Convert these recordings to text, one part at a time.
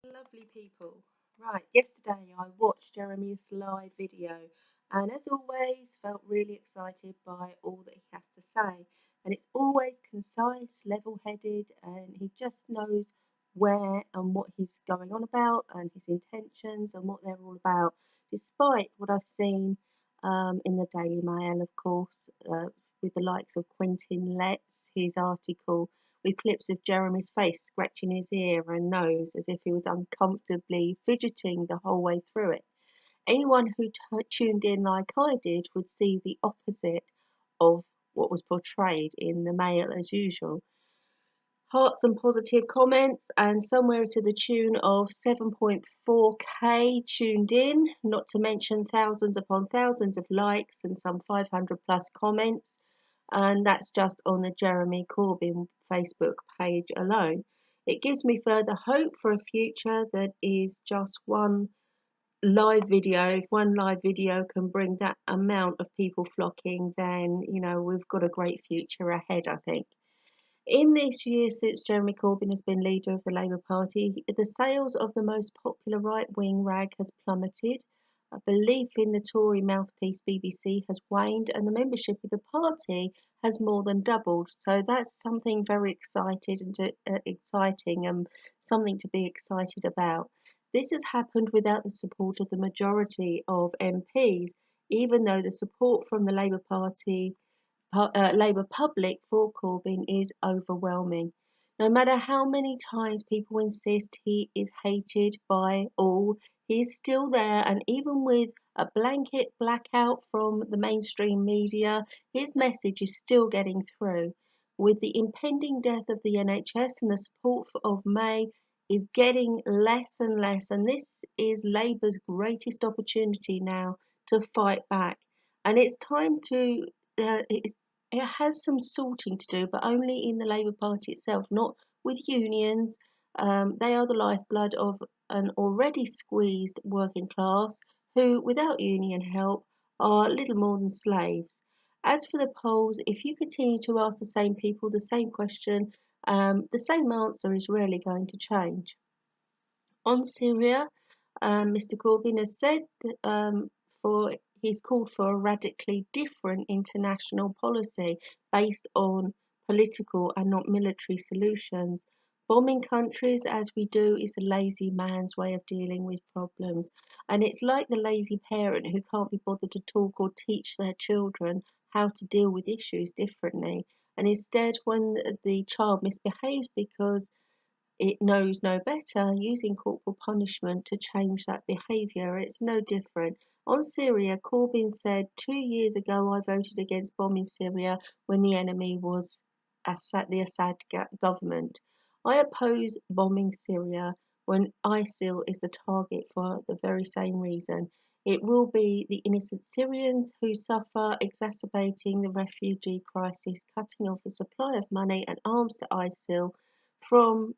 Lovely people. Right, yesterday I watched Jeremy's live video and as always felt really excited by all that he has to say. And it's always concise, level-headed, and he just knows where and what he's going on about and his intentions and what they're all about, despite what I've seen in the Daily Mail, of course, with the likes of Quentin Letts, his article with clips of Jeremy's face scratching his ear and nose as if he was uncomfortably fidgeting the whole way through it. Anyone who tuned in like I did would see the opposite of what was portrayed in the Mail as usual. Hearts and positive comments, and somewhere to the tune of 7.4k tuned in, not to mention thousands upon thousands of likes and some 500 plus comments. And that's just on the Jeremy Corbyn Facebook page alone. It gives me further hope for a future that is just one live video. If one live video can bring that amount of people flocking, then we've got a great future ahead, I think. In this year since Jeremy Corbyn has been leader of the Labour Party, the sales of the most popular right-wing rag has plummeted. A belief in the Tory mouthpiece BBC has waned, and the membership of the party has more than doubled. So that's something very exciting and something to be excited about. This has happened without the support of the majority of MPs, even though the support from the Labour public for Corbyn is overwhelming. No matter how many times people insist he is hated by all, he is still there, and even with a blanket blackout from the mainstream media, his message is still getting through. With the impending death of the NHS and the support of May is getting less and less, and this is Labour's greatest opportunity now to fight back. And it's time to it has some sorting to do, but only in the Labour Party itself, not with unions. They are the lifeblood of an already squeezed working class who, without union help, are little more than slaves. As for the polls, if you continue to ask the same people the same question, the same answer is rarely going to change. On Syria, Mr. Corbyn has said that he's called for a radically different international policy based on political and not military solutions. Bombing countries as we do is a lazy man's way of dealing with problems, and it's like the lazy parent who can't be bothered to talk or teach their children how to deal with issues differently. And instead, when the child misbehaves because it knows no better, using corporal punishment to change that behaviour. It's no different. On Syria, Corbyn said, 2 years ago I voted against bombing Syria when the enemy was the Assad government. I oppose bombing Syria when ISIL is the target for the very same reason. It will be the innocent Syrians who suffer, exacerbating the refugee crisis, cutting off the supply of money and arms to ISIL from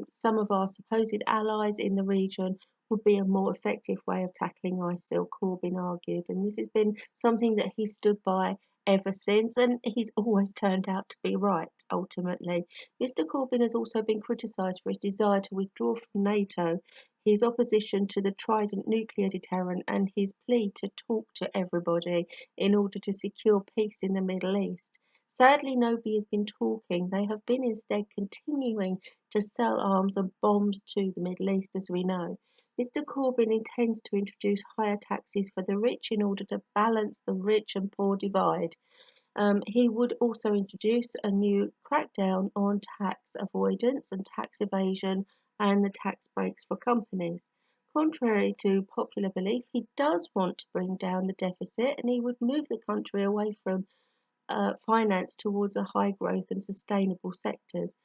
some of our supposed allies in the region would be a more effective way of tackling ISIL, Corbyn argued. And this has been something that he's stood by ever since, and he's always turned out to be right, ultimately. Mr. Corbyn has also been criticised for his desire to withdraw from NATO, his opposition to the Trident nuclear deterrent, and his plea to talk to everybody in order to secure peace in the Middle East. Sadly, nobody has been talking. They have been instead continuing to sell arms and bombs to the Middle East, as we know. Mr. Corbyn intends to introduce higher taxes for the rich in order to balance the rich and poor divide. He would also introduce a new crackdown on tax avoidance and tax evasion and the tax breaks for companies. Contrary to popular belief, he does want to bring down the deficit and he would move the country away from finance towards a high growth and sustainable sectors.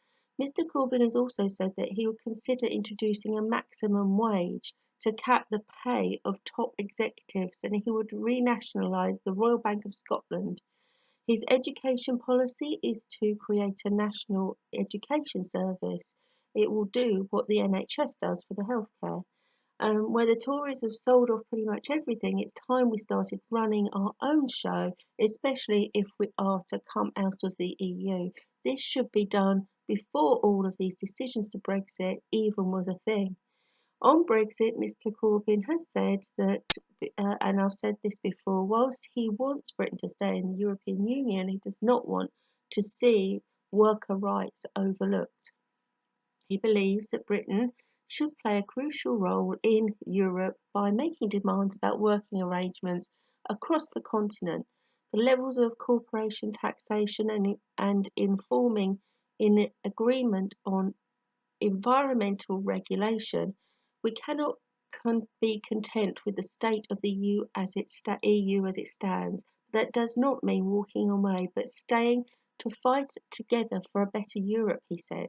Mr. Corbyn has also said that he would consider introducing a maximum wage to cap the pay of top executives, and he would renationalise the Royal Bank of Scotland. His education policy is to create a national education service. It will do what the NHS does for the healthcare. Where the Tories have sold off pretty much everything, it's time we started running our own show, especially if we are to come out of the EU. This should be done before all of these decisions to Brexit even was a thing. On Brexit, Mr Corbyn has said that, and I've said this before, whilst he wants Britain to stay in the European Union, he does not want to see worker rights overlooked. He believes that Britain should play a crucial role in Europe by making demands about working arrangements across the continent, the levels of corporation taxation, and informing in agreement on environmental regulation. We cannot be content with the state of the EU as it stands. That does not mean walking away, but staying to fight together for a better Europe, he said.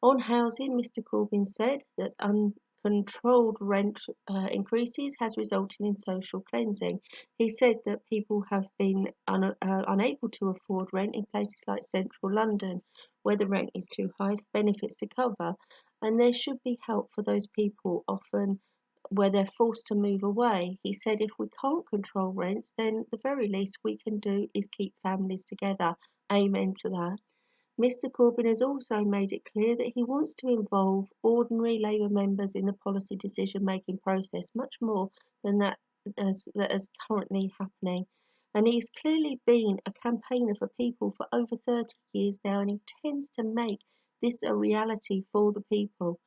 On housing, Mr Corbyn said that uncontrolled rent increases has resulted in social cleansing. He said that people have been unable to afford rent in places like central London, where the rent is too high for benefits to cover, and there should be help for those people, often where they're forced to move away. He said if we can't control rents, then the very least we can do is keep families together. Amen to that. Mr Corbyn has also made it clear that he wants to involve ordinary Labour members in the policy decision-making process much more than that is currently happening. And he's clearly been a campaigner for people for over 30 years now and intends to make this a reality for the people.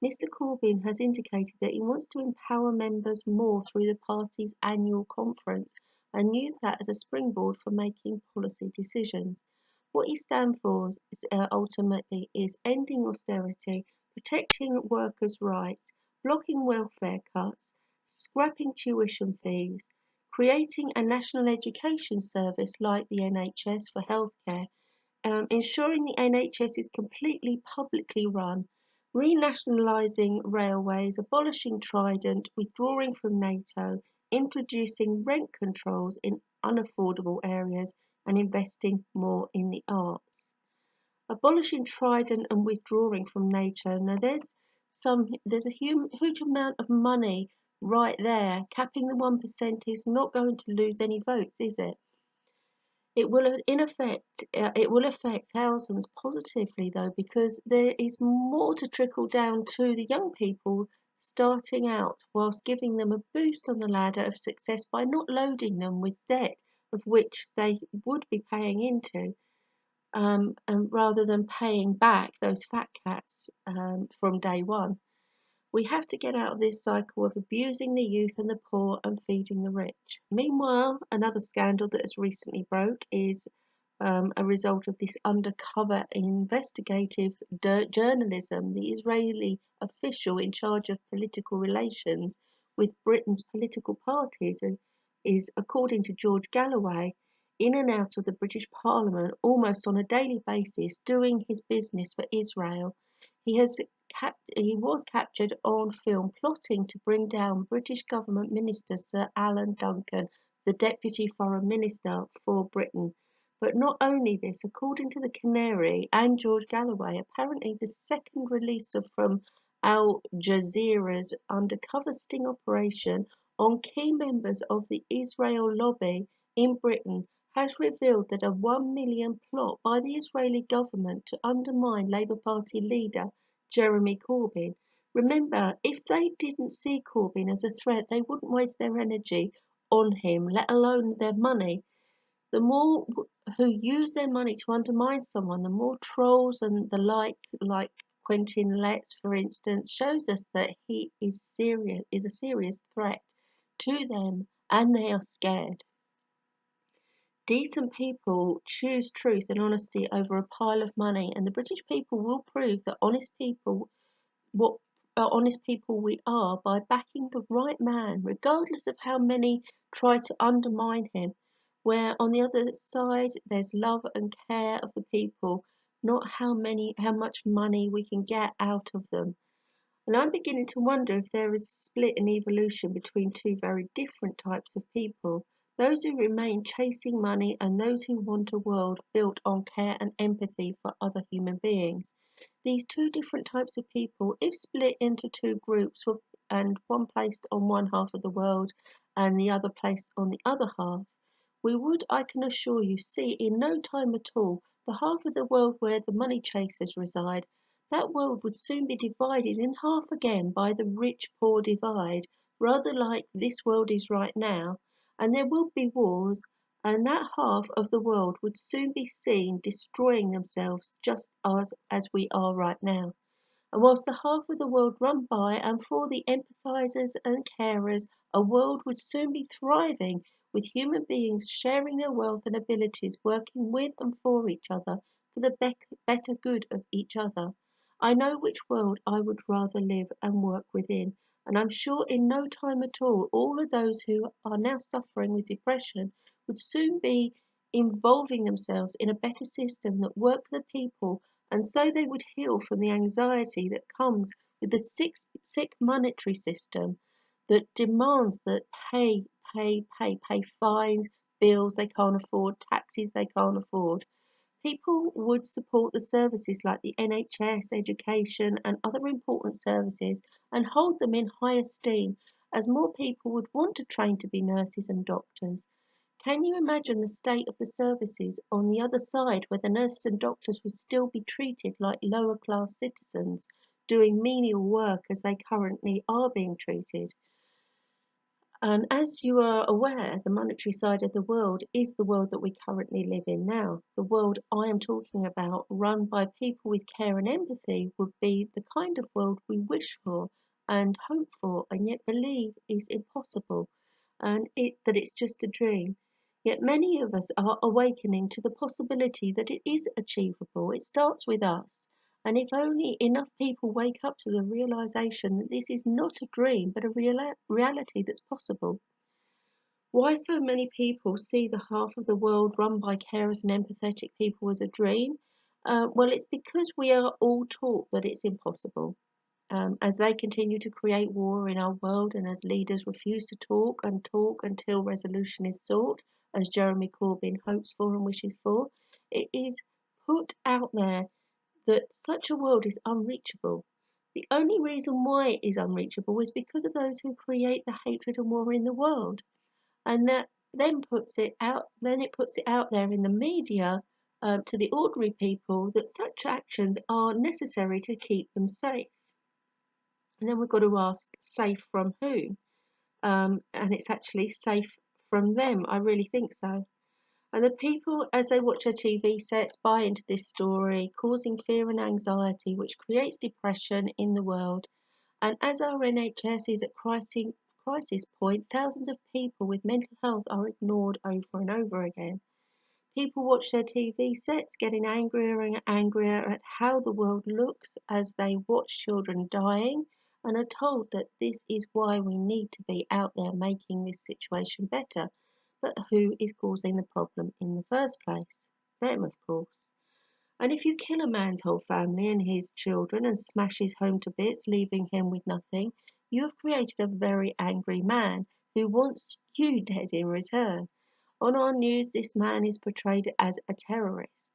Mr Corbyn has indicated that he wants to empower members more through the party's annual conference and use that as a springboard for making policy decisions. What he stands for ultimately is ending austerity, protecting workers' rights, blocking welfare cuts, scrapping tuition fees, creating a national education service like the NHS for healthcare, ensuring the NHS is completely publicly run, renationalising railways, abolishing Trident, withdrawing from NATO, introducing rent controls in unaffordable areas, and investing more in the arts. Abolishing Trident and withdrawing from NATO. Now there's a huge amount of money right there. Capping the 1% is not going to lose any votes, is it? It will affect thousands positively though, because there is more to trickle down to the young people starting out, whilst giving them a boost on the ladder of success by not loading them with debt of which they would be paying into, and rather than paying back those fat cats from day one. We have to get out of this cycle of abusing the youth and the poor and feeding the rich. Meanwhile, another scandal that has recently broke is a result of this undercover investigative journalism. The Israeli official in charge of political relations with Britain's political parties is, according to George Galloway, in and out of the British Parliament almost on a daily basis, doing his business for Israel. He was captured on film plotting to bring down British government minister Sir Alan Duncan, the Deputy Foreign Minister for Britain. But not only this, according to the Canary and George Galloway, apparently the second release from Al Jazeera's undercover sting operation on key members of the Israel lobby in Britain has revealed that a 1 million plot by the Israeli government to undermine Labour Party leader Jeremy Corbyn. Remember, if they didn't see Corbyn as a threat, they wouldn't waste their energy on him, let alone their money. The more who use their money to undermine someone, the more trolls and the like Quentin Letts, for instance, shows us that he is a serious threat to them, and they are scared. Decent people choose truth and honesty over a pile of money, and the British people will prove that what honest people we are by backing the right man, regardless of how many try to undermine him. Where on the other side there's love and care of the people, not how much money we can get out of them. And I'm beginning to wonder if there is a split in evolution between two very different types of people, those who remain chasing money and those who want a world built on care and empathy for other human beings. These two different types of people, if split into two groups and one placed on one half of the world and the other placed on the other half, we would, I can assure you, see in no time at all the half of the world where the money chasers reside, that world would soon be divided in half again by the rich-poor divide, rather like this world is right now, and there would be wars, and that half of the world would soon be seen destroying themselves just as we are right now. And whilst the half of the world run by and for the empathisers and carers, a world would soon be thriving with human beings sharing their wealth and abilities, working with and for each other for the better good of each other. I know which world I would rather live and work within, and I'm sure in no time at all of those who are now suffering with depression would soon be involving themselves in a better system that worked for the people, and so they would heal from the anxiety that comes with the sick monetary system that demands that pay fines, bills they can't afford, taxes they can't afford. People would support the services like the NHS, education, and other important services and hold them in high esteem, as more people would want to train to be nurses and doctors. Can you imagine the state of the services on the other side, where the nurses and doctors would still be treated like lower class citizens, doing menial work as they currently are being treated? And as you are aware, the monetary side of the world is the world that we currently live in now. The world I am talking about, run by people with care and empathy, would be the kind of world we wish for and hope for, and yet believe is impossible, and that it's just a dream. Yet many of us are awakening to the possibility that it is achievable. It starts with us. And if only enough people wake up to the realization that this is not a dream, but a reality that's possible. Why so many people see the half of the world run by carers and empathetic people as a dream? Well, it's because we are all taught that it's impossible. As they continue to create war in our world, and as leaders refuse to talk and talk until resolution is sought, as Jeremy Corbyn hopes for and wishes for, it is put out there that such a world is unreachable. The only reason why it is unreachable is because of those who create the hatred and war in the world, and that then it puts it out there in the media to the ordinary people that such actions are necessary to keep them safe. And then we've got to ask, safe from who? And it's actually safe from them. I really think so. And the people, as they watch their TV sets, buy into this story, causing fear and anxiety, which creates depression in the world. And as our NHS is at crisis point, thousands of people with mental health are ignored over and over again. People watch their TV sets, getting angrier and angrier at how the world looks as they watch children dying, and are told that this is why we need to be out there making this situation better. But who is causing the problem in the first place? Them, of course. And if you kill a man's whole family and his children and smash his home to bits, leaving him with nothing, you have created a very angry man who wants you dead in return. On our news, this man is portrayed as a terrorist.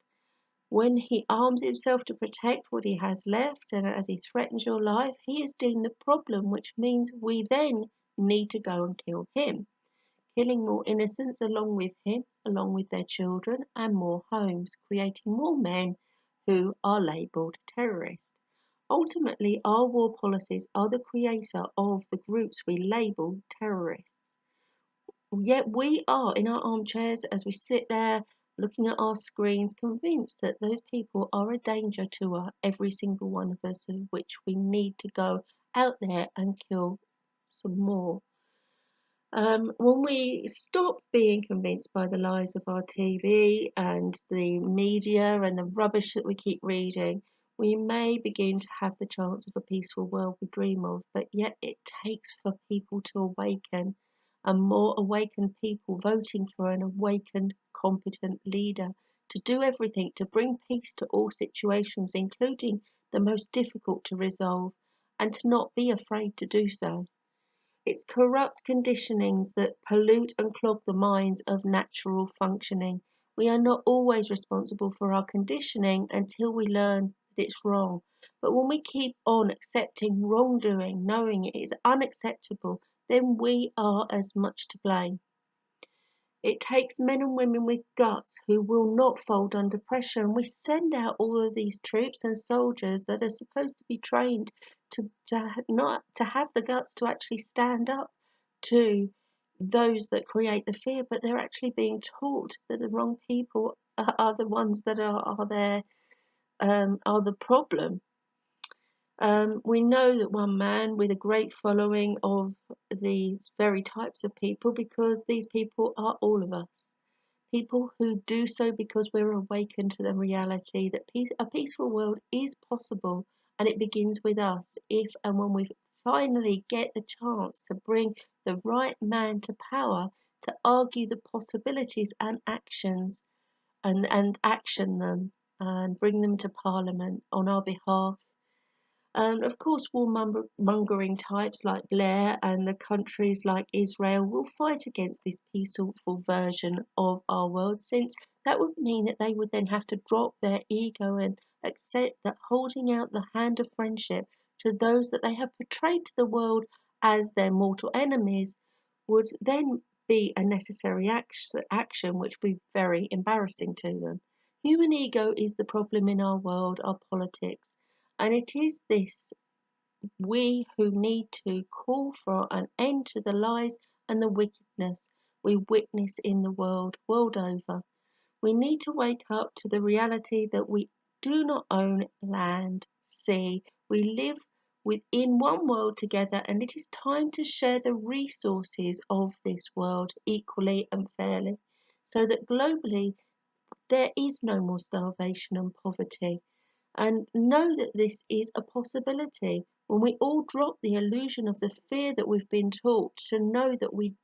When he arms himself to protect what he has left, and as he threatens your life, he is deemed the problem, which means we then need to go and kill him, killing more innocents along with him, along with their children, and more homes, creating more men who are labelled terrorists. Ultimately, our war policies are the creator of the groups we label terrorists. Yet we are in our armchairs as we sit there looking at our screens, convinced that those people are a danger to every single one of us, of which we need to go out there and kill some more. When we stop being convinced by the lies of our TV and the media and the rubbish that we keep reading, we may begin to have the chance of a peaceful world we dream of, but yet it takes for people to awaken, and more awakened people voting for an awakened, competent leader to do everything to bring peace to all situations, including the most difficult to resolve, and to not be afraid to do so. It's corrupt conditionings that pollute and clog the minds of natural functioning. We are not always responsible for our conditioning until we learn that it's wrong. But when we keep on accepting wrongdoing, knowing it is unacceptable, then we are as much to blame. It takes men and women with guts who will not fold under pressure, and we send out all of these troops and soldiers that are supposed to be trained not to have the guts to actually stand up to those that create the fear, but they're actually being taught that the wrong people are the ones that are there, are the problem. We know that one man with a great following of these very types of people, because these people are all of us. People who do so because we're awakened to the reality that a peaceful world is possible, and it begins with us if and when we finally get the chance to bring the right man to power to argue the possibilities and actions and action them and bring them to Parliament on our behalf. Of course, warmongering types like Blair and the countries like Israel will fight against this peaceful version of our world, since that would mean that they would then have to drop their ego and accept that holding out the hand of friendship to those that they have portrayed to the world as their mortal enemies would then be a necessary action which would be very embarrassing to them. Human ego is the problem in our world, our politics. And it is this we who need to call for an end to the lies and the wickedness we witness in the world over. We need to wake up to the reality that we do not own land, sea. We live within one world together, and it is time to share the resources of this world equally and fairly, so that globally there is no more starvation and poverty. And know that this is a possibility when we all drop the illusion of the fear that we've been taught, to know that we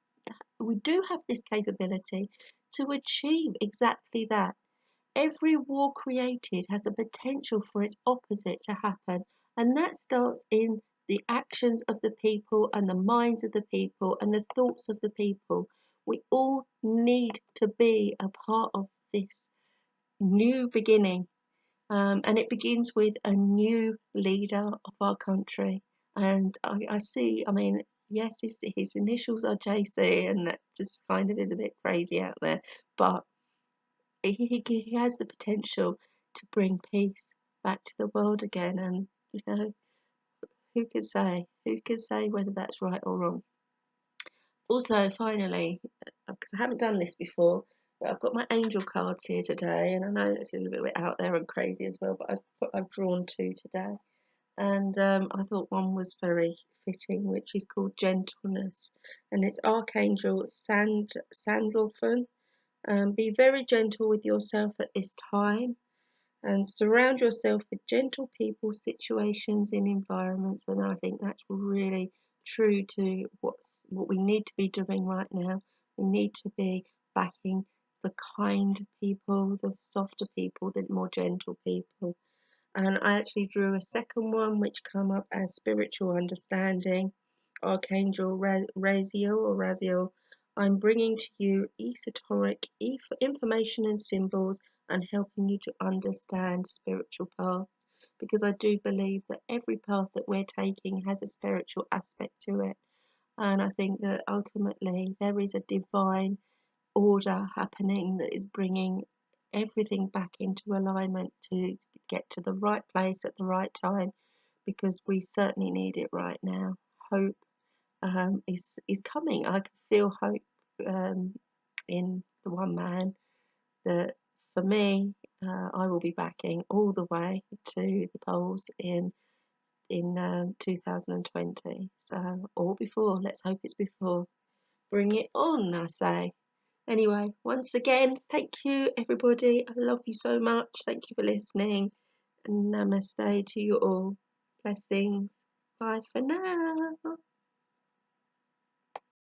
do have this capability to achieve exactly that. Every war created has the potential for its opposite to happen, and that starts in the actions of the people and the minds of the people and the thoughts of the people. We all need to be a part of this new beginning. And it begins with a new leader of our country. And I see, I mean, yes, his initials are JC, and that just kind of is a bit crazy out there, but he has the potential to bring peace back to the world again. And, you know, who could say? Who could say whether that's right or wrong? Also, finally, because I haven't done this before, but I've got my angel cards here today, and I know it's a little bit out there and crazy as well, but I've drawn two today, and I thought one was very fitting, which is called gentleness, and it's Archangel Sandalphon. Be very gentle with yourself at this time, and surround yourself with gentle people, situations, and environments. And I think that's really true to what we need to be doing right now. We need to be backing the kind people, the softer people, the more gentle people. And I actually drew a second one which come up as spiritual understanding. Archangel Raziel, I'm bringing to you esoteric information and symbols and helping you to understand spiritual paths, because I do believe that every path that we're taking has a spiritual aspect to it. And I think that ultimately there is a divine order happening that is bringing everything back into alignment to get to the right place at the right time, because we certainly need it right now. Hope is coming. I can feel hope in the one man that, for me, I will be backing all the way to the polls in 2020. So, or before. Let's hope it's before. Bring it on, I say. Anyway, once again, thank you, everybody. I love you so much. Thank you for listening. And namaste to you all. Blessings. Bye for now.